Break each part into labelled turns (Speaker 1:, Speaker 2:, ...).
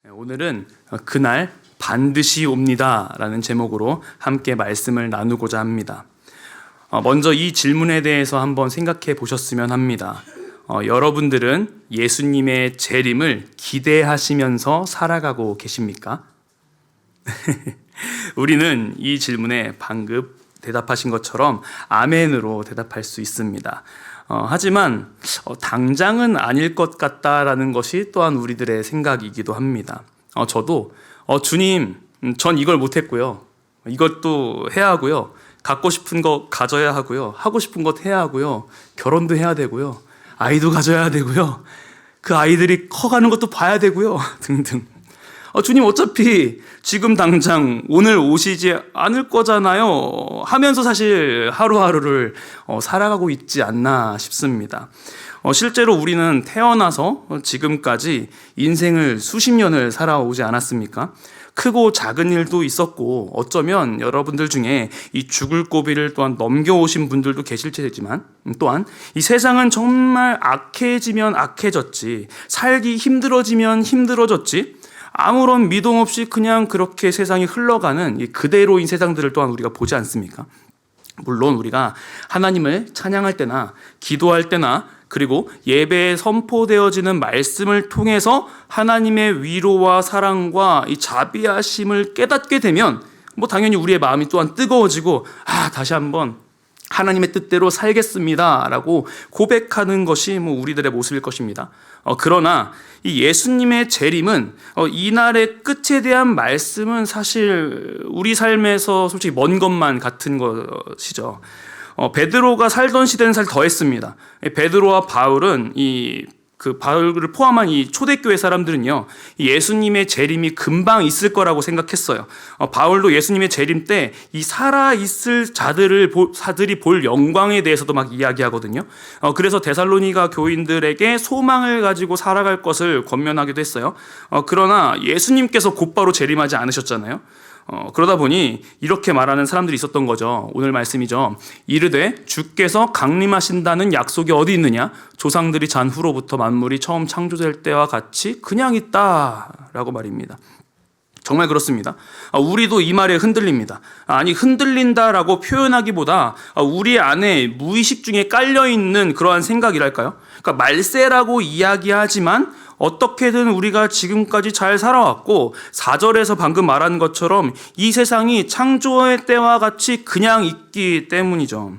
Speaker 1: 오늘은 그날 반드시 옵니다 라는 제목으로 함께 말씀을 나누고자 합니다. 먼저 이 질문에 대해서 한번 생각해 보셨으면 합니다. 여러분들은 예수님의 재림을 기대하시면서 살아가고 계십니까? 우리는 이 질문에 방금 대답하신 것처럼 아멘으로 대답할 수 있습니다. 하지만 당장은 아닐 것 같다라는 것이 또한 우리들의 생각이기도 합니다. 저도 주님, 전 이걸 못했고요. 이것도 해야 하고요. 갖고 싶은 거 가져야 하고요. 하고 싶은 것 해야 하고요. 결혼도 해야 되고요. 아이도 가져야 되고요. 그 아이들이 커가는 것도 봐야 되고요. 등등. 주님 어차피 지금 당장 오늘 오시지 않을 거잖아요 하면서 사실 하루하루를 살아가고 있지 않나 싶습니다. 실제로 우리는 태어나서 지금까지 인생을 수십 년을 살아오지 않았습니까? 크고 작은 일도 있었고 어쩌면 여러분들 중에 이 죽을 고비를 또한 넘겨오신 분들도 계실 테지만 또한 이 세상은 정말 악해지면 악해졌지, 살기 힘들어지면 힘들어졌지, 아무런 미동 없이 그냥 그렇게 세상이 흘러가는 이 그대로인 세상들을 또한 우리가 보지 않습니까? 물론 우리가 하나님을 찬양할 때나 기도할 때나 그리고 예배에 선포되어지는 말씀을 통해서 하나님의 위로와 사랑과 이 자비하심을 깨닫게 되면 당연히 우리의 마음이 또한 뜨거워지고 다시 한번 하나님의 뜻대로 살겠습니다 라고 고백하는 것이 우리들의 모습일 것입니다. 그러나 이 예수님의 재림은 이날의 끝에 대한 말씀은 사실 우리 삶에서 솔직히 먼 것만 같은 것이죠. 베드로가 살던 시대는 사실 더했습니다. 베드로와 바울은 바울을 포함한 이 초대교회 사람들은요, 예수님의 재림이 금방 있을 거라고 생각했어요. 바울도 예수님의 재림 때 이 살아있을 자들이 볼 영광에 대해서도 막 이야기하거든요. 그래서 데살로니가 교인들에게 소망을 가지고 살아갈 것을 권면하기도 했어요. 그러나 예수님께서 곧바로 재림하지 않으셨잖아요. 그러다 보니 이렇게 말하는 사람들이 있었던 거죠. 오늘 말씀이죠. 이르되 주께서 강림하신다는 약속이 어디 있느냐? 조상들이 잔 후로부터 만물이 처음 창조될 때와 같이 그냥 있다라고 말입니다. 정말 그렇습니다. 우리도 이 말에 흔들립니다. 아니, 흔들린다라고 표현하기보다 우리 안에 무의식 중에 깔려있는 그러한 생각이랄까요? 그러니까 말세라고 이야기하지만 어떻게든 우리가 지금까지 잘 살아왔고 4절에서 방금 말한 것처럼 이 세상이 창조의 때와 같이 그냥 있기 때문이죠.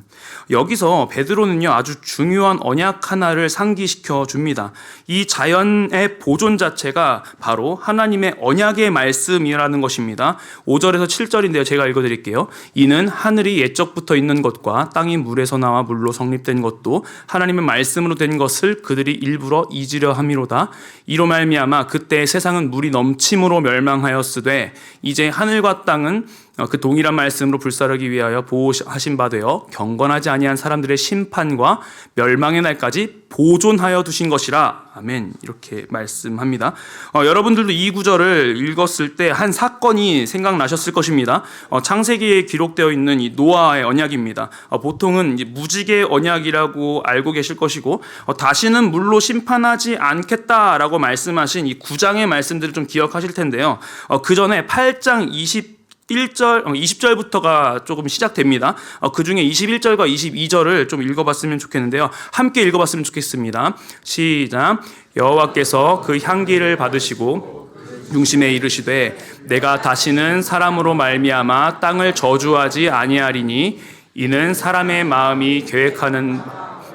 Speaker 1: 여기서 베드로는요, 아주 중요한 언약 하나를 상기시켜 줍니다. 이 자연의 보존 자체가 바로 하나님의 언약의 말씀이라는 것입니다. 5절에서 7절인데요. 제가 읽어드릴게요. 이는 하늘이 옛적부터 있는 것과 땅이 물에서 나와 물로 성립된 것도 하나님의 말씀으로 된 것을 그들이 일부러 잊으려 함이로다. 이로 말미암아 그때 세상은 물이 넘침으로 멸망하였으되 이제 하늘과 땅은 그 동일한 말씀으로 불사르기 위하여 보호하신 바 되어 경건하지 아니한 사람들의 심판과 멸망의 날까지 보존하여 두신 것이라. 아멘. 이렇게 말씀합니다. 여러분들도 이 구절을 읽었을 때 한 사건이 생각나셨을 것입니다. 창세기에 기록되어 있는 이 노아의 언약입니다. 보통은 이제 무지개 언약이라고 알고 계실 것이고 다시는 물로 심판하지 않겠다라고 말씀하신 이 9장의 말씀들을 좀 기억하실 텐데요. 그 전에 8장 20절부터가 조금 시작됩니다. 그 중에 21절과 22절을 좀 읽어봤으면 좋겠는데요. 함께 읽어봤으면 좋겠습니다. 시작. 여호와께서 그 향기를 받으시고 중심에 이르시되 내가 다시는 사람으로 말미암아 땅을 저주하지 아니하리니 이는 사람의 마음이 계획하는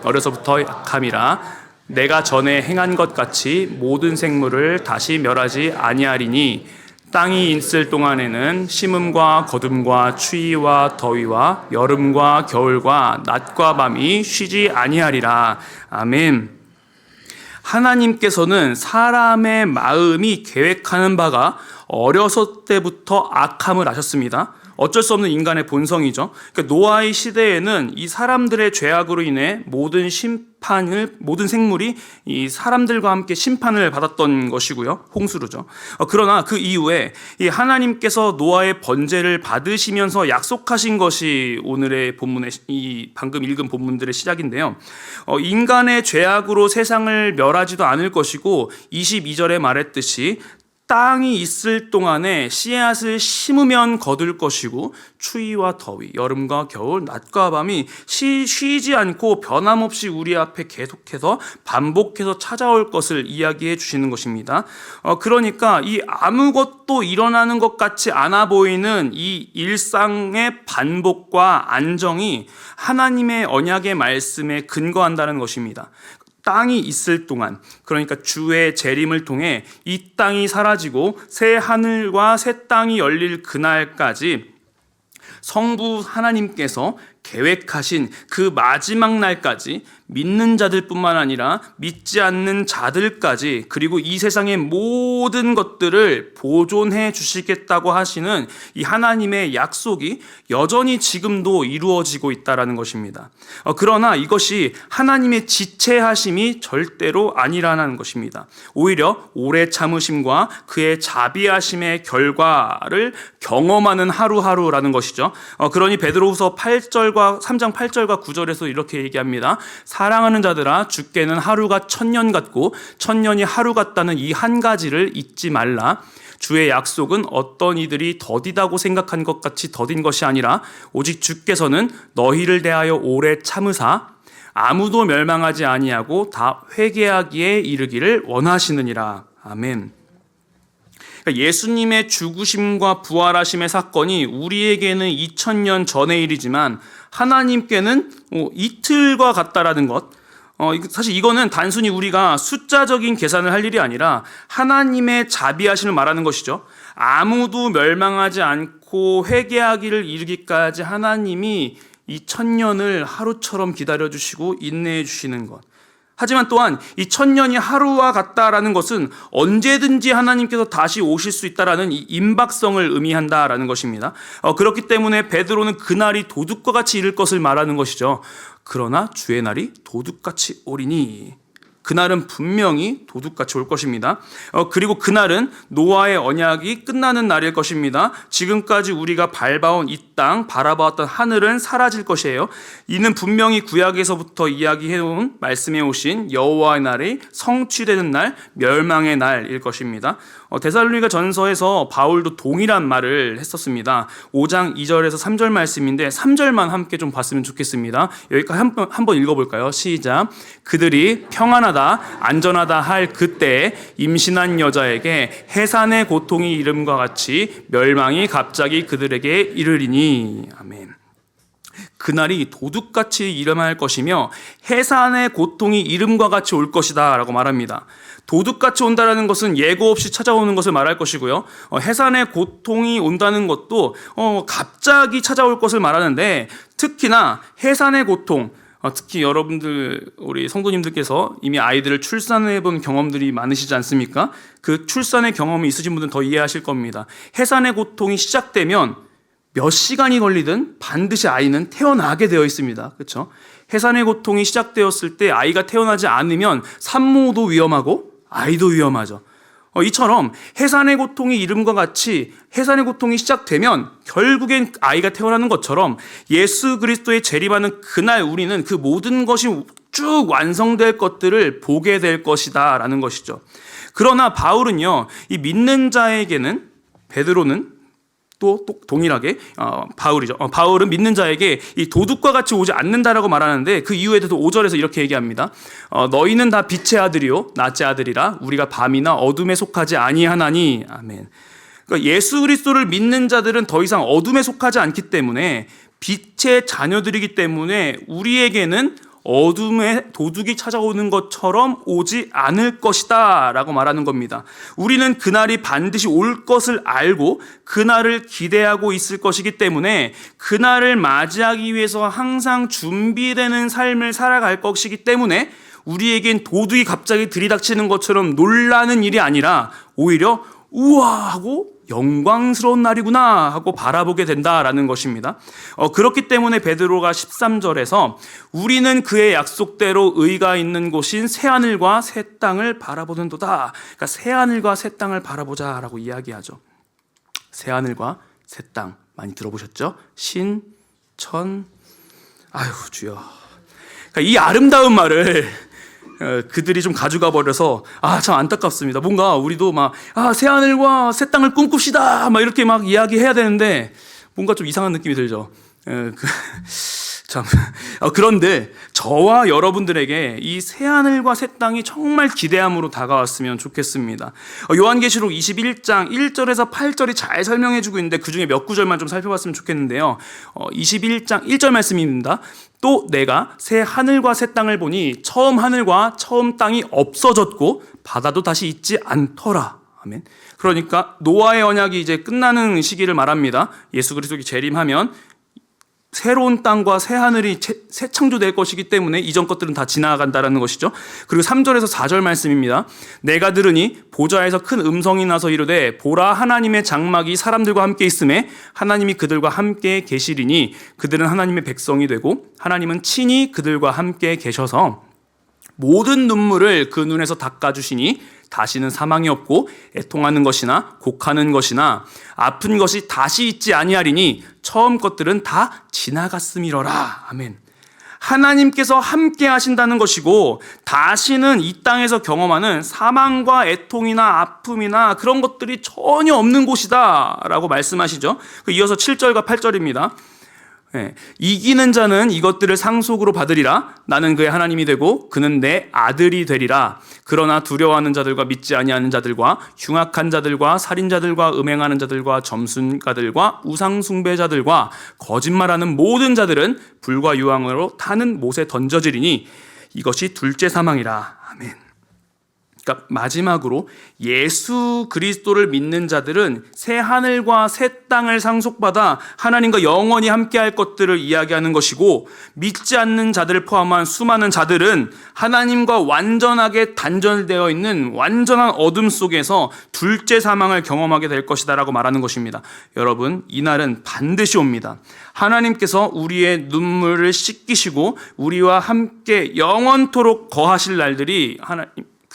Speaker 1: 어려서부터 약함이라. 내가 전에 행한 것 같이 모든 생물을 다시 멸하지 아니하리니 땅이 있을 동안에는 심음과 거둠과 추위와 더위와 여름과 겨울과 낮과 밤이 쉬지 아니하리라. 아멘. 하나님께서는 사람의 마음이 계획하는 바가 어려서 때부터 악함을 아셨습니다. 어쩔 수 없는 인간의 본성이죠. 그러니까 노아의 시대에는 이 사람들의 죄악으로 인해 모든 생물이 이 사람들과 함께 심판을 받았던 것이고요. 홍수로죠. 그러나 그 이후에 이 하나님께서 노아의 번제를 받으시면서 약속하신 것이 오늘의 본문의 이 방금 읽은 본문들의 시작인데요. 인간의 죄악으로 세상을 멸하지도 않을 것이고 22절에 말했듯이 땅이 있을 동안에 씨앗을 심으면 거둘 것이고 추위와 더위, 여름과 겨울, 낮과 밤이 쉬지 않고 변함없이 우리 앞에 계속해서 반복해서 찾아올 것을 이야기해 주시는 것입니다. 그러니까 이 아무것도 일어나는 것 같이 않아 보이는 이 일상의 반복과 안정이 하나님의 언약의 말씀에 근거한다는 것입니다. 땅이 있을 동안, 그러니까 주의 재림을 통해 이 땅이 사라지고 새 하늘과 새 땅이 열릴 그날까지 성부 하나님께서 계획하신 그 마지막 날까지 믿는 자들뿐만 아니라 믿지 않는 자들까지, 그리고 이 세상의 모든 것들을 보존해 주시겠다고 하시는 이 하나님의 약속이 여전히 지금도 이루어지고 있다는 것입니다. 그러나 이것이 하나님의 지체하심이 절대로 아니라는 것입니다. 오히려 오래 참으심과 그의 자비하심의 결과를 경험하는 하루하루라는 것이죠. 그러니 베드로후서 3장 8절과 9절에서 이렇게 얘기합니다. 사랑하는 자들아, 주께는 하루가 1000년 같고 1000년이 하루 같다는 이 한 가지를 잊지 말라. 주의 약속은 어떤 이들이 더디다고 생각한 것 같이 더딘 것이 아니라 오직 주께서는 너희를 대하여 오래 참으사 아무도 멸망하지 아니하고 다 회개하기에 이르기를 원하시느니라. 아멘. 예수님의 죽으심과 부활하심의 사건이 우리에게는 2000년 전의 일이지만 하나님께는 이틀과 같다라는 것, 사실 이거는 단순히 우리가 숫자적인 계산을 할 일이 아니라 하나님의 자비하심을 말하는 것이죠. 아무도 멸망하지 않고 회개하기를 이르기까지 하나님이 이 1000년을 하루처럼 기다려주시고 인내해 주시는 것. 하지만 또한 이 1000년이 하루와 같다라는 것은 언제든지 하나님께서 다시 오실 수 있다라는 이 임박성을 의미한다라는 것입니다. 그렇기 때문에 베드로는 그날이 도둑과 같이 이를 것을 말하는 것이죠. 그러나 주의 날이 도둑같이 오리니, 그날은 분명히 도둑같이 올 것입니다. 그리고 그날은 노아의 언약이 끝나는 날일 것입니다. 지금까지 우리가 밟아온 이 땅, 바라보았던 하늘은 사라질 것이에요. 이는 분명히 구약에서부터 이야기해온 말씀해 오신 여호와의 날이 성취되는 날, 멸망의 날일 것입니다. 데살로니가 전서에서 바울도 동일한 말을 했었습니다. 5장 2절에서 3절 말씀인데 3절만 함께 좀 봤으면 좋겠습니다. 여기까지 한번 읽어볼까요? 시작. 그들이 평안하다 안전하다 할 그때 임신한 여자에게 해산의 고통이 이름과 같이 멸망이 갑자기 그들에게 이르리니. 아멘. 그날이 도둑같이 일어날 것이며 해산의 고통이 이름과 같이 올 것이다 라고 말합니다. 도둑같이 온다는 것은 예고 없이 찾아오는 것을 말할 것이고요. 해산의 고통이 온다는 것도 갑자기 찾아올 것을 말하는데, 특히나 해산의 고통, 특히 여러분들, 우리 성도님들께서 이미 아이들을 출산해 본 경험들이 많으시지 않습니까? 그 출산의 경험이 있으신 분들은 더 이해하실 겁니다. 해산의 고통이 시작되면 몇 시간이 걸리든 반드시 아이는 태어나게 되어 있습니다. 그렇죠? 해산의 고통이 시작되었을 때 아이가 태어나지 않으면 산모도 위험하고 아이도 위험하죠. 이처럼 해산의 고통이 이름과 같이 해산의 고통이 시작되면 결국엔 아이가 태어나는 것처럼 예수 그리스도의 재림하는 그날 우리는 그 모든 것이 쭉 완성될 것들을 보게 될 것이다 라는 것이죠. 그러나 바울은요, 이 믿는 자에게는, 베드로는 또 동일하게 바울은 믿는 자에게 이 도둑과 같이 오지 않는다라고 말하는데, 그 이유에 대해서 5절에서 이렇게 얘기합니다. 너희는 다 빛의 아들이요 낮의 아들이라 우리가 밤이나 어둠에 속하지 아니하나니. 아멘. 그러니까 예수 그리스도를 믿는 자들은 더 이상 어둠에 속하지 않기 때문에 빛의 자녀들이기 때문에 우리에게는 어둠에 도둑이 찾아오는 것처럼 오지 않을 것이다 라고 말하는 겁니다. 우리는 그날이 반드시 올 것을 알고 그날을 기대하고 있을 것이기 때문에 그날을 맞이하기 위해서 항상 준비되는 삶을 살아갈 것이기 때문에 우리에겐 도둑이 갑자기 들이닥치는 것처럼 놀라는 일이 아니라 오히려 우와 하고 영광스러운 날이구나 하고 바라보게 된다라는 것입니다. 그렇기 때문에 베드로가 13절에서 우리는 그의 약속대로 의가 있는 곳인 새하늘과 새 땅을 바라보는도다. 그러니까 새하늘과 새 땅을 바라보자라고 이야기하죠. 새하늘과 새 땅 많이 들어보셨죠? 신, 천, 아유 주여. 그러니까 이 아름다운 말을 그들이 좀 가져가 버려서 참 안타깝습니다. 뭔가 우리도 막 새 하늘과 새 땅을 꿈꿉시다 막 이렇게 막 이야기해야 되는데 뭔가 좀 이상한 느낌이 들죠. 참. 그런데 저와 여러분들에게 이 새하늘과 새 땅이 정말 기대함으로 다가왔으면 좋겠습니다. 요한계시록 21장 1절에서 8절이 잘 설명해주고 있는데 그중에 몇 구절만 좀 살펴봤으면 좋겠는데요. 21장 1절 말씀입니다. 또 내가 새 하늘과 새 땅을 보니 처음 하늘과 처음 땅이 없어졌고 바다도 다시 있지 않더라. 아멘. 그러니까 노아의 언약이 이제 끝나는 시기를 말합니다. 예수 그리스도가 재림하면 새로운 땅과 새 하늘이 새 창조될 것이기 때문에 이전 것들은 다 지나간다라는 것이죠. 그리고 3절에서 4절 말씀입니다. 내가 들으니 보좌에서 큰 음성이 나서 이르되 보라 하나님의 장막이 사람들과 함께 있음에 하나님이 그들과 함께 계시리니 그들은 하나님의 백성이 되고 하나님은 친히 그들과 함께 계셔서 모든 눈물을 그 눈에서 닦아주시니 다시는 사망이 없고 애통하는 것이나 곡하는 것이나 아픈 것이 다시 있지 아니하리니 처음 것들은 다 지나갔음이러라. 아멘. 하나님께서 함께 하신다는 것이고 다시는 이 땅에서 경험하는 사망과 애통이나 아픔이나 그런 것들이 전혀 없는 곳이다 라고 말씀하시죠. 이어서 7절과 8절입니다. 이기는 자는 이것들을 상속으로 받으리라. 나는 그의 하나님이 되고 그는 내 아들이 되리라. 그러나 두려워하는 자들과 믿지 아니하는 자들과 흉악한 자들과 살인자들과 음행하는 자들과 점순가들과 우상숭배자들과 거짓말하는 모든 자들은 불과 유황으로 타는 못에 던져지리니 이것이 둘째 사망이라. 아멘. 그러니까 마지막으로 예수 그리스도를 믿는 자들은 새 하늘과 새 땅을 상속받아 하나님과 영원히 함께할 것들을 이야기하는 것이고 믿지 않는 자들을 포함한 수많은 자들은 하나님과 완전하게 단절되어 있는 완전한 어둠 속에서 둘째 사망을 경험하게 될 것이다 라고 말하는 것입니다. 여러분, 이 날은 반드시 옵니다. 하나님께서 우리의 눈물을 씻기시고 우리와 함께 영원토록 거하실 날들이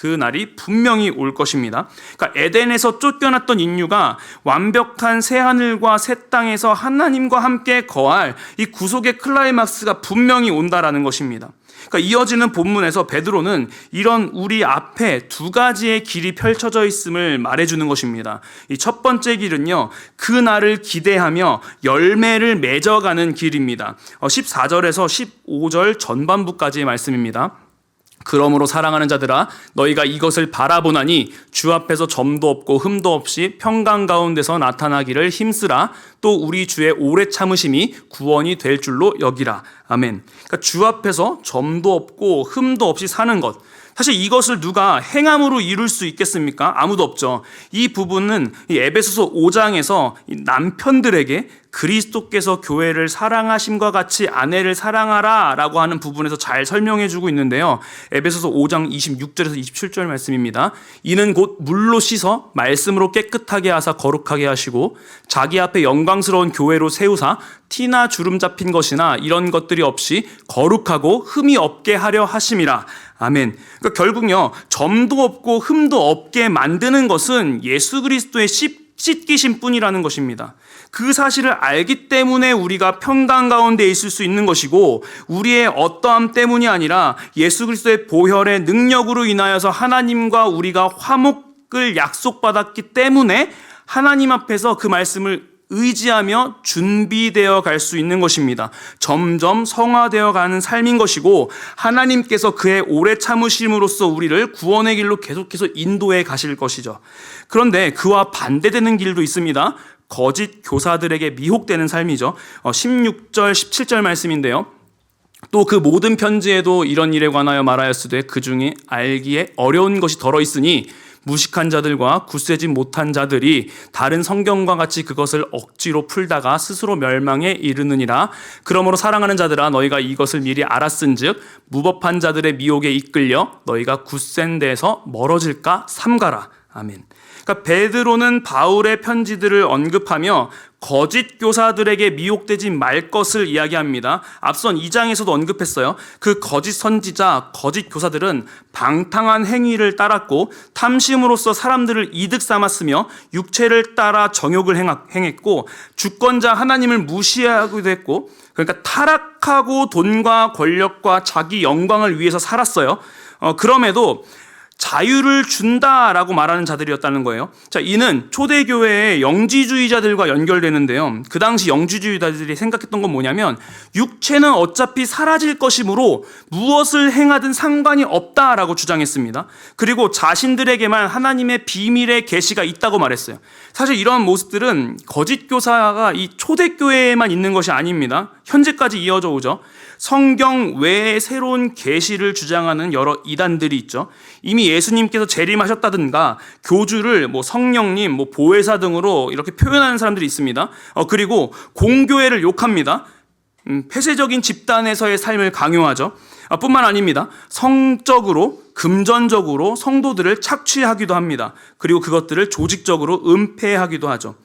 Speaker 1: 그 날이 분명히 올 것입니다. 그러니까 에덴에서 쫓겨났던 인류가 완벽한 새 하늘과 새 땅에서 하나님과 함께 거할 이 구속의 클라이막스가 분명히 온다라는 것입니다. 그러니까 이어지는 본문에서 베드로는 이런 우리 앞에 두 가지의 길이 펼쳐져 있음을 말해주는 것입니다. 이 첫 번째 길은요, 그 날을 기대하며 열매를 맺어가는 길입니다. 14절에서 15절 전반부까지의 말씀입니다. 그러므로 사랑하는 자들아 너희가 이것을 바라보나니 주 앞에서 점도 없고 흠도 없이 평강 가운데서 나타나기를 힘쓰라. 또 우리 주의 오래 참으심이 구원이 될 줄로 여기라. 아멘. 그러니까 주 앞에서 점도 없고 흠도 없이 사는 것, 사실 이것을 누가 행함으로 이룰 수 있겠습니까? 아무도 없죠. 이 부분은 이 에베소서 5장에서 남편들에게 그리스도께서 교회를 사랑하심과 같이 아내를 사랑하라 라고 하는 부분에서 잘 설명해 주고 있는데요. 에베소서 5장 26절에서 27절 말씀입니다. 이는 곧 물로 씻어 말씀으로 깨끗하게 하사 거룩하게 하시고 자기 앞에 영광스러운 교회로 세우사 티나 주름 잡힌 것이나 이런 것들이 없이 거룩하고 흠이 없게 하려 하심이라. 아멘. 그러니까 결국요, 점도 없고 흠도 없게 만드는 것은 예수 그리스도의 씻기심 뿐이라는 것입니다. 그 사실을 알기 때문에 우리가 평강 가운데 있을 수 있는 것이고 우리의 어떠함 때문이 아니라 예수 그리스도의 보혈의 능력으로 인하여서 하나님과 우리가 화목을 약속받았기 때문에 하나님 앞에서 그 말씀을 의지하며 준비되어 갈 수 있는 것입니다. 점점 성화되어 가는 삶인 것이고 하나님께서 그의 오래 참으심으로써 우리를 구원의 길로 계속해서 인도해 가실 것이죠. 그런데 그와 반대되는 길도 있습니다. 거짓 교사들에게 미혹되는 삶이죠. 16절 17절 말씀인데요. 또 그 모든 편지에도 이런 일에 관하여 말하였으되 그 중에 알기에 어려운 것이 덜어 있으니 무식한 자들과 굳세지 못한 자들이 다른 성경과 같이 그것을 억지로 풀다가 스스로 멸망에 이르느니라. 그러므로 사랑하는 자들아 너희가 이것을 미리 알았은즉 무법한 자들의 미혹에 이끌려 너희가 굳센 데에서 멀어질까 삼가라. 아멘. 그러니까 베드로는 바울의 편지들을 언급하며 거짓 교사들에게 미혹되지 말 것을 이야기합니다. 앞선 2장에서도 언급했어요. 그 거짓 선지자, 거짓 교사들은 방탕한 행위를 따랐고 탐심으로써 사람들을 이득 삼았으며 육체를 따라 정욕을 행했고 주권자 하나님을 무시하기도 했고, 그러니까 타락하고 돈과 권력과 자기 영광을 위해서 살았어요. 그럼에도 자유를 준다라고 말하는 자들이었다는 거예요. 자, 이는 초대교회의 영지주의자들과 연결되는데요. 그 당시 영지주의자들이 생각했던 건 뭐냐면 육체는 어차피 사라질 것이므로 무엇을 행하든 상관이 없다라고 주장했습니다. 그리고 자신들에게만 하나님의 비밀의 계시가 있다고 말했어요. 사실 이런 모습들은 거짓 교사가 이 초대교회에만 있는 것이 아닙니다. 현재까지 이어져 오죠. 성경 외에 새로운 계시를 주장하는 여러 이단들이 있죠. 이미 예수님께서 재림하셨다든가 교주를 성령님, 보혜사 등으로 이렇게 표현하는 사람들이 있습니다. 그리고 공교회를 욕합니다. 폐쇄적인 집단에서의 삶을 강요하죠. 뿐만 아닙니다. 성적으로, 금전적으로 성도들을 착취하기도 합니다. 그리고 그것들을 조직적으로 은폐하기도 하죠.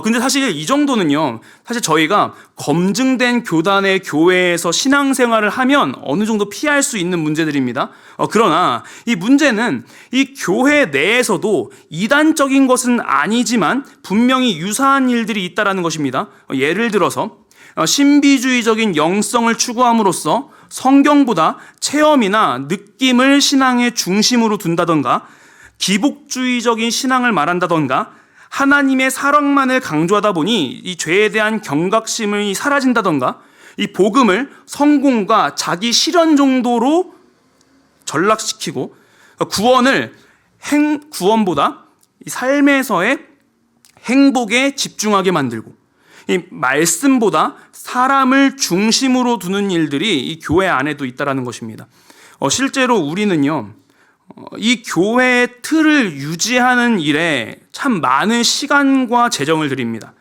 Speaker 1: 근데 사실 이 정도는요, 사실 저희가 검증된 교단의 교회에서 신앙생활을 하면 어느 정도 피할 수 있는 문제들입니다. 그러나 이 문제는 이 교회 내에서도 이단적인 것은 아니지만 분명히 유사한 일들이 있다는 것입니다. 예를 들어서 신비주의적인 영성을 추구함으로써 성경보다 체험이나 느낌을 신앙의 중심으로 둔다던가, 기복주의적인 신앙을 말한다던가, 하나님의 사랑만을 강조하다 보니 이 죄에 대한 경각심이 사라진다던가, 이 복음을 성공과 자기 실현 정도로 전락시키고 구원보다 이 삶에서의 행복에 집중하게 만들고, 이 말씀보다 사람을 중심으로 두는 일들이 이 교회 안에도 있다는 것입니다. 실제로 우리는요, 이 교회의 틀을 유지하는 일에 참 많은 시간과 재정을 들입니다.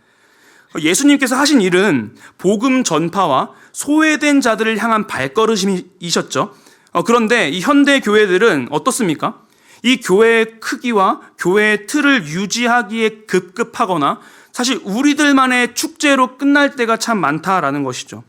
Speaker 1: 예수님께서 하신 일은 복음 전파와 소외된 자들을 향한 발걸음이셨죠. 그런데 이 현대 교회들은 어떻습니까? 이 교회의 크기와 교회의 틀을 유지하기에 급급하거나 사실 우리들만의 축제로 끝날 때가 참 많다라는 것이죠.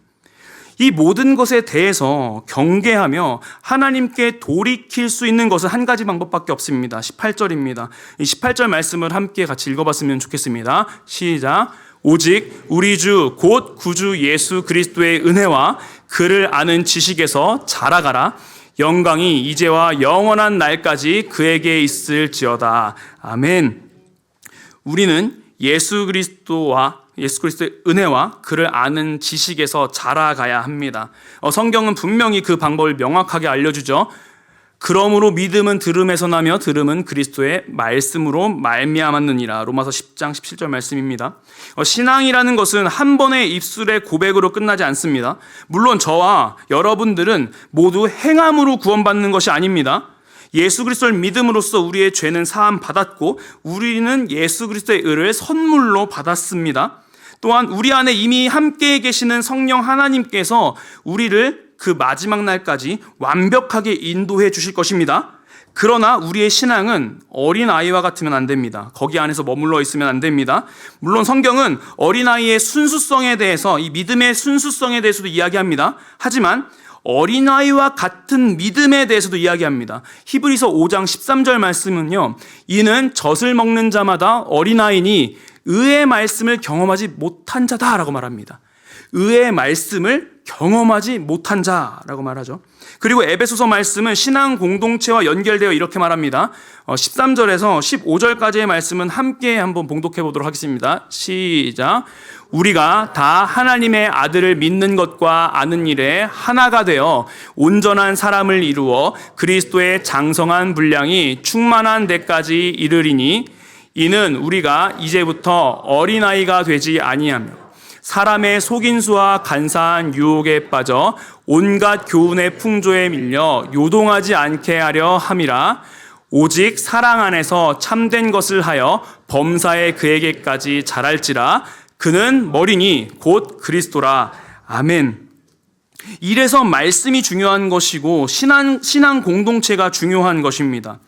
Speaker 1: 이 모든 것에 대해서 경계하며 하나님께 돌이킬 수 있는 것은 한 가지 방법밖에 없습니다. 18절입니다. 이 18절 말씀을 함께 같이 읽어봤으면 좋겠습니다. 시작. 오직 우리 주 곧 구주 예수 그리스도의 은혜와 그를 아는 지식에서 자라가라. 영광이 이제와 영원한 날까지 그에게 있을지어다. 아멘. 우리는 예수 그리스도의 은혜와 그를 아는 지식에서 자라가야 합니다. 성경은 분명히 그 방법을 명확하게 알려주죠. 그러므로 믿음은 들음에서 나며 들음은 그리스도의 말씀으로 말미암았느니라. 로마서 10장 17절 말씀입니다. 신앙이라는 것은 한 번의 입술의 고백으로 끝나지 않습니다. 물론 저와 여러분들은 모두 행함으로 구원받는 것이 아닙니다. 예수 그리스도를 믿음으로써 우리의 죄는 사함 받았고 우리는 예수 그리스도의 의를 선물로 받았습니다. 또한 우리 안에 이미 함께 계시는 성령 하나님께서 우리를 그 마지막 날까지 완벽하게 인도해 주실 것입니다. 그러나 우리의 신앙은 어린아이와 같으면 안 됩니다. 거기 안에서 머물러 있으면 안 됩니다. 물론 성경은 어린아이의 순수성에 대해서, 이 믿음의 순수성에 대해서도 이야기합니다. 하지만 어린아이와 같은 믿음에 대해서도 이야기합니다. 히브리서 5장 13절 말씀은요, 이는 젖을 먹는 자마다 어린아이니 의의 말씀을 경험하지 못한 자다라고 말합니다. 의의 말씀을 경험하지 못한 자라고 말하죠. 그리고 에베소서 말씀은 신앙 공동체와 연결되어 이렇게 말합니다. 13절에서 15절까지의 말씀은 함께 한번 봉독해 보도록 하겠습니다. 시작. 우리가 다 하나님의 아들을 믿는 것과 아는 일에 하나가 되어 온전한 사람을 이루어 그리스도의 장성한 분량이 충만한 데까지 이르리니, 이는 우리가 이제부터 어린아이가 되지 아니하며 사람의 속인수와 간사한 유혹에 빠져 온갖 교훈의 풍조에 밀려 요동하지 않게 하려 함이라. 오직 사랑 안에서 참된 것을 하여 범사에 그에게까지 자랄지라. 그는 머리니 곧 그리스도라. 아멘. 이래서 말씀이 중요한 것이고 신앙 공동체가 중요한 것입니다.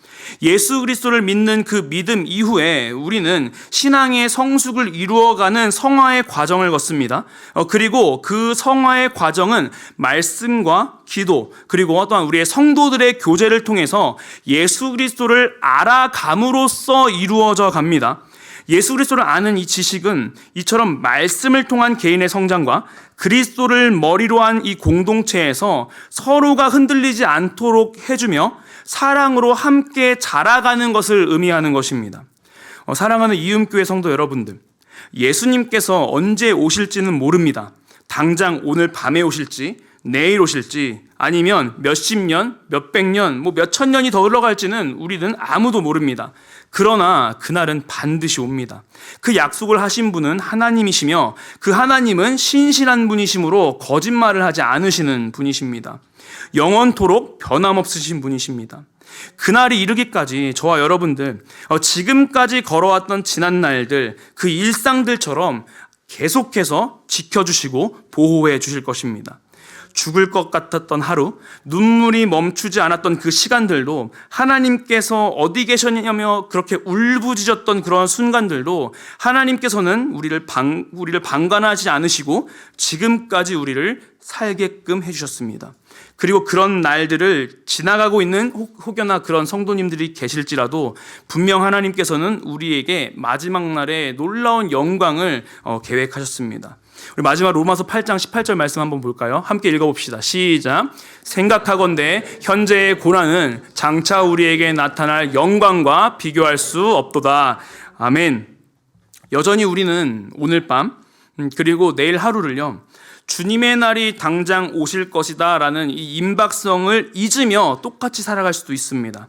Speaker 1: 예수 그리스도를 믿는 그 믿음 이후에 우리는 신앙의 성숙을 이루어가는 성화의 과정을 걷습니다. 그리고 그 성화의 과정은 말씀과 기도, 그리고 또한 우리의 성도들의 교제를 통해서 예수 그리스도를 알아감으로써 이루어져 갑니다. 예수 그리스도를 아는 이 지식은 이처럼 말씀을 통한 개인의 성장과 그리스도를 머리로 한 이 공동체에서 서로가 흔들리지 않도록 해주며 사랑으로 함께 자라가는 것을 의미하는 것입니다. 사랑하는 이음교회 성도 여러분들, 예수님께서 언제 오실지는 모릅니다. 당장 오늘 밤에 오실지, 내일 오실지, 아니면 몇십 년, 몇백 년, 몇천 년이 더 흘러갈지는 우리는 아무도 모릅니다. 그러나 그날은 반드시 옵니다. 그 약속을 하신 분은 하나님이시며 그 하나님은 신실한 분이시므로 거짓말을 하지 않으시는 분이십니다. 영원토록 변함없으신 분이십니다. 그날이 이르기까지 저와 여러분들 지금까지 걸어왔던 지난 날들, 그 일상들처럼 계속해서 지켜주시고 보호해 주실 것입니다. 죽을 것 같았던 하루, 눈물이 멈추지 않았던 그 시간들도, 하나님께서 어디 계셨냐며 그렇게 울부짖었던 그런 순간들도 하나님께서는 우리를 방관하지 않으시고 지금까지 우리를 살게끔 해주셨습니다. 그리고 그런 날들을 지나가고 있는 혹여나 그런 성도님들이 계실지라도 분명 하나님께서는 우리에게 마지막 날에 놀라운 영광을 계획하셨습니다. 우리 마지막 로마서 8장 18절 말씀 한번 볼까요? 함께 읽어봅시다. 시작. 생각하건대 현재의 고난은 장차 우리에게 나타날 영광과 비교할 수 없도다. 아멘. 여전히 우리는 오늘 밤 그리고 내일 하루를요, 주님의 날이 당장 오실 것이다 라는 이 임박성을 잊으며 똑같이 살아갈 수도 있습니다.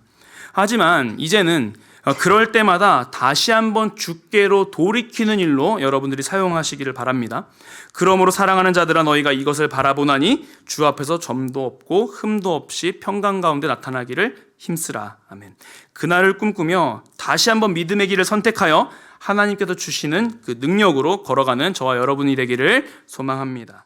Speaker 1: 하지만 이제는 그럴 때마다 다시 한번 주께로 돌이키는 일로 여러분들이 사용하시기를 바랍니다. 그러므로 사랑하는 자들아, 너희가 이것을 바라보나니 주 앞에서 점도 없고 흠도 없이 평강 가운데 나타나기를 힘쓰라. 아멘. 그날을 꿈꾸며 다시 한번 믿음의 길을 선택하여 하나님께서 주시는 그 능력으로 걸어가는 저와 여러분이 되기를 소망합니다.